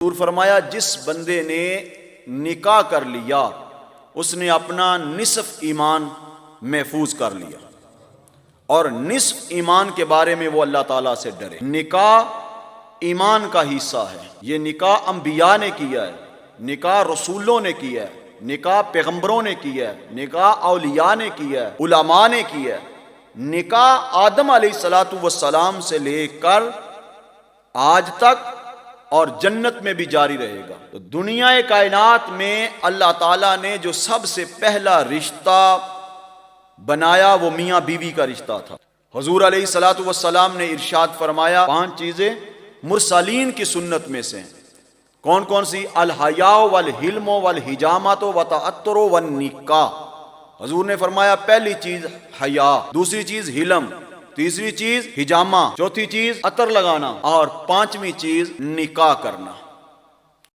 حضور فرمایا جس بندے نے نکاح کر لیا اس نے اپنا نصف ایمان محفوظ کر لیا، اور نصف ایمان کے بارے میں وہ اللہ تعالیٰ سے ڈرے۔ نکاح ایمان کا حصہ ہے، یہ نکاح انبیاء نے کیا ہے، نکاح رسولوں نے کیا ہے، نکاح پیغمبروں نے کیا ہے، نکاح اولیاء نے کیا ہے، علماء نے کیا ہے۔ نکاح آدم علیہ السلام سے لے کر آج تک اور جنت میں بھی جاری رہے گا۔ تو دنیا کائنات میں اللہ تعالیٰ نے جو سب سے پہلا رشتہ بنایا وہ میاں بیوی کا رشتہ تھا۔ حضور علیہ السلام نے ارشاد فرمایا 5 چیزیں مرسلین کی سنت میں سے ہیں۔ کون کون سی؟ الحیاء والحلم والحجامۃ وتعطر والنکاح۔ حضور نے فرمایا پہلی چیز حیا، دوسری چیز حلم، تیسری چیز حجامہ، چوتھی چیز عطر لگانا، اور 5ویں چیز نکاح کرنا۔